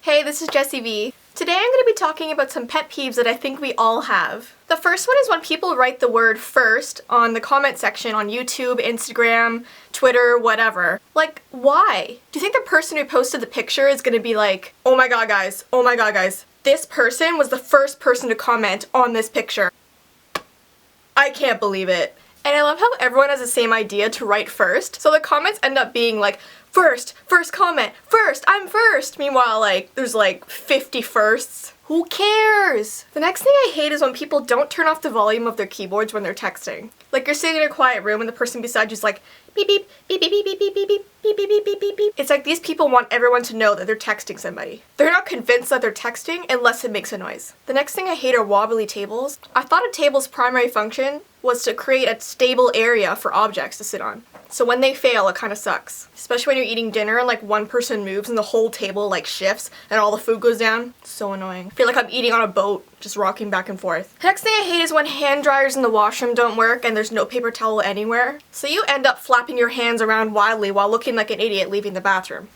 Hey, this is Jessie V. Today I'm going to be talking about some pet peeves that I think we all have. The first one is when people write the word first on the comment section on YouTube, Instagram, Twitter, whatever. Like, why? Do you think the person who posted the picture is going to be like, oh my god guys, this person was the first person to comment on this picture. I can't believe it. And I love how everyone has the same idea to write first, so the comments end up being like, first comment, first, I'm first. Meanwhile, like, there's like 50 firsts. Who cares? The next thing I hate is when people don't turn off the volume of their keyboards when they're texting. Like, you're sitting in a quiet room and the person beside you's like, beep beep, beep beep beep beep beep beep beep beep beep beep beep beep. It's like these people want everyone to know that they're texting somebody. They're not convinced that they're texting unless it makes a noise. The next thing I hate are wobbly tables. I thought a table's primary function was to create a stable area for objects to sit on. So when they fail, it kind of sucks. Especially when you're eating dinner and like one person moves and the whole table like shifts and all the food goes down. It's so annoying. I feel like I'm eating on a boat, just rocking back and forth. The next thing I hate is when hand dryers in the washroom don't work and there's no paper towel anywhere. So you end up flapping your hands around wildly while looking like an idiot leaving the bathroom.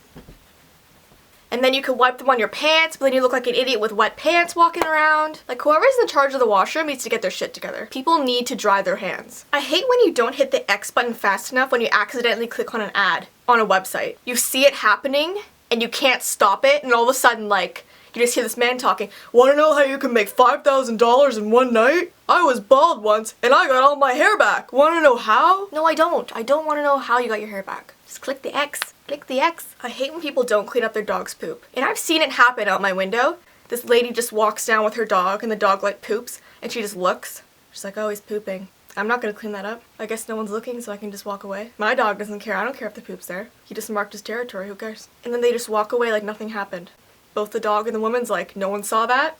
And then you could wipe them on your pants, but then you look like an idiot with wet pants walking around. Like, whoever's in charge of the washroom needs to get their shit together. People need to dry their hands. I hate when you don't hit the X button fast enough when you accidentally click on an ad on a website. You see it happening, and you can't stop it, and all of a sudden, like, you just hear this man talking, "Wanna know how you can make $5,000 in one night? I was bald once, and I got all my hair back. Wanna know how?" No, I don't. I don't wanna know how you got your hair back. Just click the X. Click the X. I hate when people don't clean up their dog's poop. And I've seen it happen out my window. This lady just walks down with her dog, and the dog, like, poops, and she just looks. She's like, oh, he's pooping. I'm not gonna clean that up. I guess no one's looking, so I can just walk away. My dog doesn't care. I don't care if the poop's there. He just marked his territory. Who cares? And then they just walk away like nothing happened. Both the dog and the woman's like, no one saw that.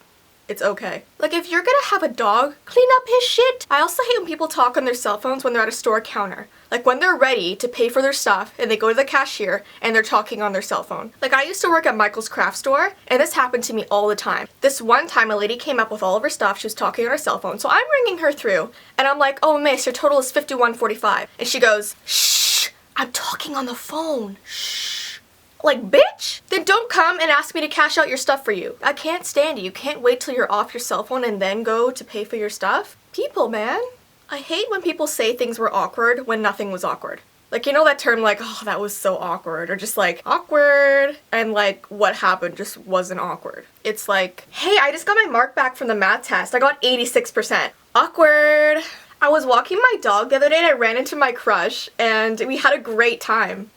It's okay. Like, if you're gonna have a dog, clean up his shit. I also hate when people talk on their cell phones when they're at a store counter. Like, when they're ready to pay for their stuff and they go to the cashier and they're talking on their cell phone. Like, I used to work at Michael's craft store and this happened to me all the time. This one time a lady came up with all of her stuff. She was talking on her cell phone. So I'm ringing her through and I'm like, oh miss, your total is $51.45. And she goes, shh, I'm talking on the phone. Shh. Like, bitch, then don't come and ask me to cash out your stuff for you. I can't stand it. You can't wait till you're off your cell phone and then go to pay for your stuff. People, man. I hate when people say things were awkward when nothing was awkward. Like, you know that term like, oh, that was so awkward, or just like, awkward, and like, what happened just wasn't awkward. It's like, hey, I just got my mark back from the math test. I got 86%. Awkward. I was walking my dog the other day and I ran into my crush and we had a great time.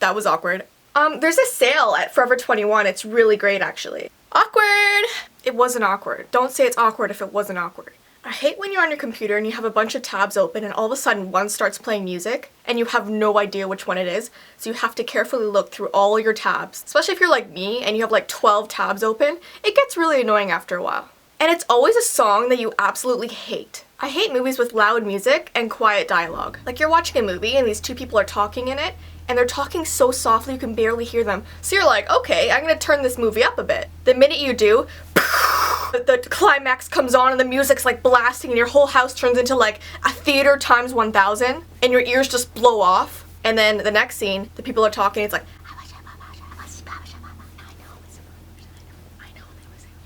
That was awkward. There's a sale at Forever 21. It's really great, actually. Awkward! It wasn't awkward. Don't say it's awkward if it wasn't awkward. I hate when you're on your computer and you have a bunch of tabs open and all of a sudden one starts playing music and you have no idea which one it is, so you have to carefully look through all your tabs. Especially if you're like me and you have like 12 tabs open, it gets really annoying after a while. And it's always a song that you absolutely hate. I hate movies with loud music and quiet dialogue. Like, you're watching a movie and these two people are talking in it, and they're talking so softly you can barely hear them. So you're like, okay, I'm gonna turn this movie up a bit. The minute you do, the climax comes on and the music's like blasting and your whole house turns into like a theater times 1,000 and your ears just blow off. And then the next scene, the people are talking, it's like,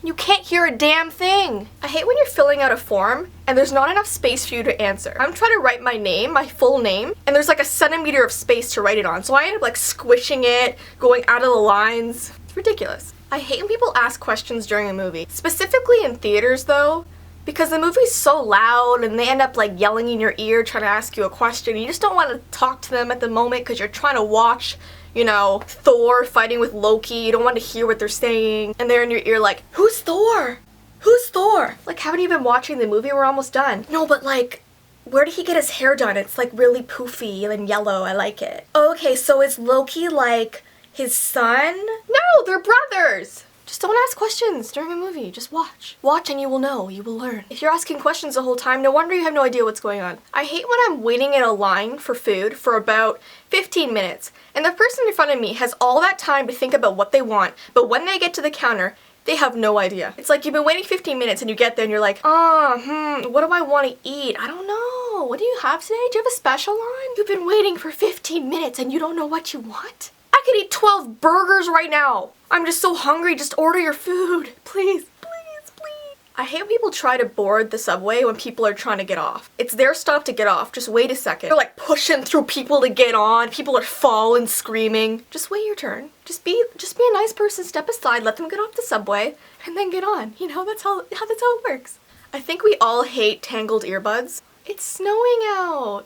you can't hear a damn thing. I hate when you're filling out a form and there's not enough space for you to answer. I'm trying to write my name, my full name, and there's like a centimeter of space to write it on. So I end up like squishing it, going out of the lines. It's ridiculous. I hate when people ask questions during a movie, specifically in theaters though, because the movie's so loud and they end up like yelling in your ear trying to ask you a question. You just don't want to talk to them at the moment because you're trying to watch, you know, Thor fighting with Loki. You don't want to hear what they're saying. And they're in your ear like, who's Thor? Who's Thor? Like, haven't you been watching the movie? We're almost done. No, but like, where did he get his hair done? It's like really poofy and yellow. I like it. Okay, so is Loki like his son? No, they're brothers. Just don't ask questions during a movie. Just watch. Watch and you will know. You will learn. If you're asking questions the whole time, no wonder you have no idea what's going on. I hate when I'm waiting in a line for food for about 15 minutes, and the person in front of me has all that time to think about what they want, but when they get to the counter, they have no idea. It's like you've been waiting 15 minutes and you get there and you're like, what do I want to eat? I don't know. What do you have today? Do you have a special line? You've been waiting for 15 minutes and you don't know what you want? I could eat 12 burgers right now. I'm just so hungry. Just order your food. Please, please, please. I hate when people try to board the subway when people are trying to get off. It's their stop to get off. Just wait a second. They're like pushing through people to get on. People are falling, screaming. Just wait your turn. Just be a nice person. Step aside. Let them get off the subway and then get on. You know, that's how it works. I think we all hate tangled earbuds. It's snowing out.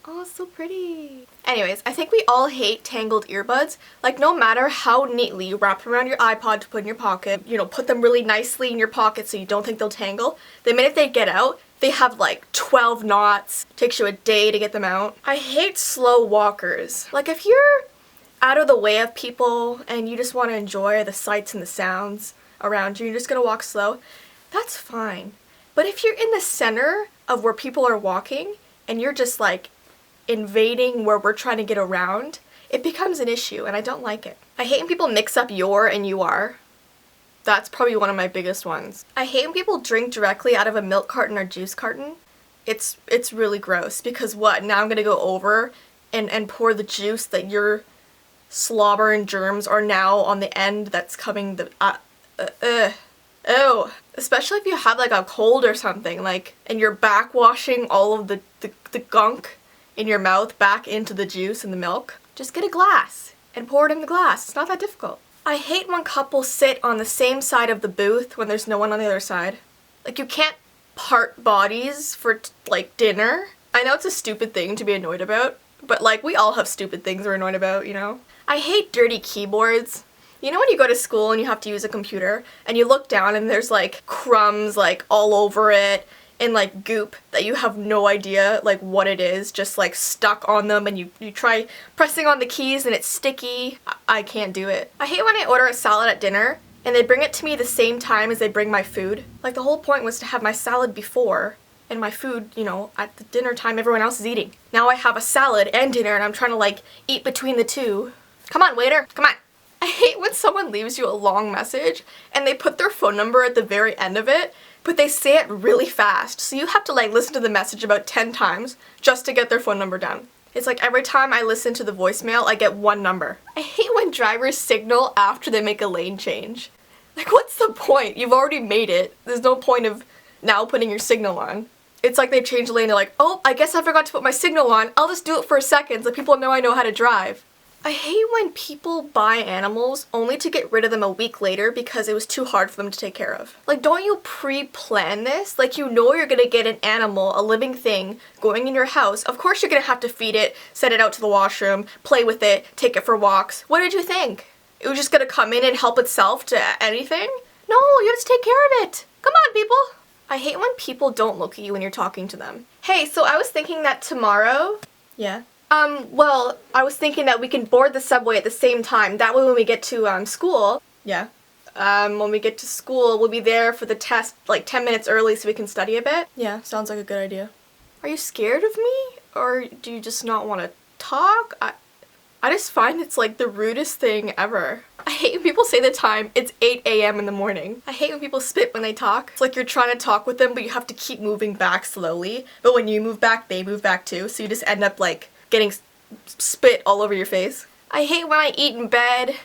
Oh, it's so pretty. Anyways, I think we all hate tangled earbuds. Like, no matter how neatly you wrap them around your iPod to put in your pocket, you know, put them really nicely in your pocket so you don't think they'll tangle, the minute they get out, they have like 12 knots. Takes you a day to get them out. I hate slow walkers. Like, if you're out of the way of people and you just want to enjoy the sights and the sounds around you, you're just gonna walk slow, that's fine. But if you're in the center of where people are walking and you're just like invading where we're trying to get around, it becomes an issue and I don't like it. I hate when people mix up your and you are. That's probably one of my biggest ones. I hate when people drink directly out of a milk carton or juice carton. It's really gross because what? Now I'm gonna go over and pour the juice that your slobber and germs are now on the end that's coming the ew. Especially if you have like a cold or something, like, and you're backwashing all of the gunk in your mouth back into the juice and the milk. Just get a glass and pour it in the glass. It's not that difficult. I hate when couples sit on the same side of the booth when there's no one on the other side. Like, you can't part bodies for like dinner. I know it's a stupid thing to be annoyed about, but like, we all have stupid things we're annoyed about, you know? I hate dirty keyboards. You know when you go to school and you have to use a computer and you look down and there's like crumbs like all over it and like goop that you have no idea like what it is, just like stuck on them, and you try pressing on the keys and it's sticky. I can't do it. I hate when I order a salad at dinner and they bring it to me the same time as they bring my food. Like, the whole point was to have my salad before and my food, you know, at the dinner time everyone else is eating. Now I have a salad and dinner and I'm trying to like eat between the two. Come on, waiter, come on. I hate when someone leaves you a long message and they put their phone number at the very end of it, but they say it really fast, so you have to like listen to the message about 10 times just to get their phone number down. It's like every time I listen to the voicemail, I get one number. I hate when drivers signal after they make a lane change. Like, what's the point? You've already made it. There's no point of now putting your signal on. It's like they change the lane, they're like, oh, I guess I forgot to put my signal on. I'll just do it for a second so people know I know how to drive. I hate when people buy animals only to get rid of them a week later because it was too hard for them to take care of. Like, don't you pre-plan this? Like, you know you're gonna get an animal, a living thing, going in your house. Of course you're gonna have to feed it, set it out to the washroom, play with it, take it for walks. What did you think? It was just gonna come in and help itself to anything? No, you have to take care of it. Come on, people. I hate when people don't look at you when you're talking to them. Hey, so I was thinking that tomorrow... Yeah? Well, I was thinking that we can board the subway at the same time. That way when we get to, school... Yeah? When we get to school, we'll be there for the test, like, 10 minutes early so we can study a bit. Yeah, sounds like a good idea. Are you scared of me? Or do you just not want to talk? I just find it's, like, the rudest thing ever. I hate when people say the time, it's 8 a.m. in the morning. I hate when people spit when they talk. It's like you're trying to talk with them, but you have to keep moving back slowly. But when you move back, they move back too, so you just end up, like, getting spit all over your face. I hate when I eat in bed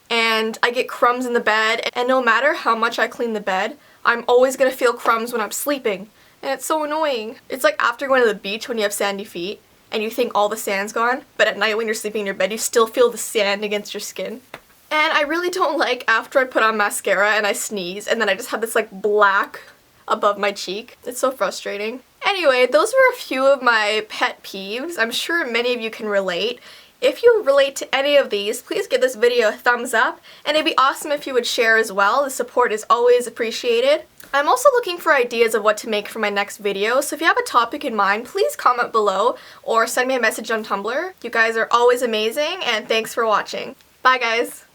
and I get crumbs in the bed, and no matter how much I clean the bed, I'm always gonna feel crumbs when I'm sleeping. And it's so annoying. It's like after going to the beach when you have sandy feet and you think all the sand's gone, but at night when you're sleeping in your bed, you still feel the sand against your skin. And I really don't like after I put on mascara and I sneeze and then I just have this like black above my cheek. It's so frustrating. Anyway, those were a few of my pet peeves. I'm sure many of you can relate. If you relate to any of these, please give this video a thumbs up, and it'd be awesome if you would share as well. The support is always appreciated. I'm also looking for ideas of what to make for my next video, so if you have a topic in mind, please comment below or send me a message on Tumblr. You guys are always amazing, and thanks for watching. Bye guys!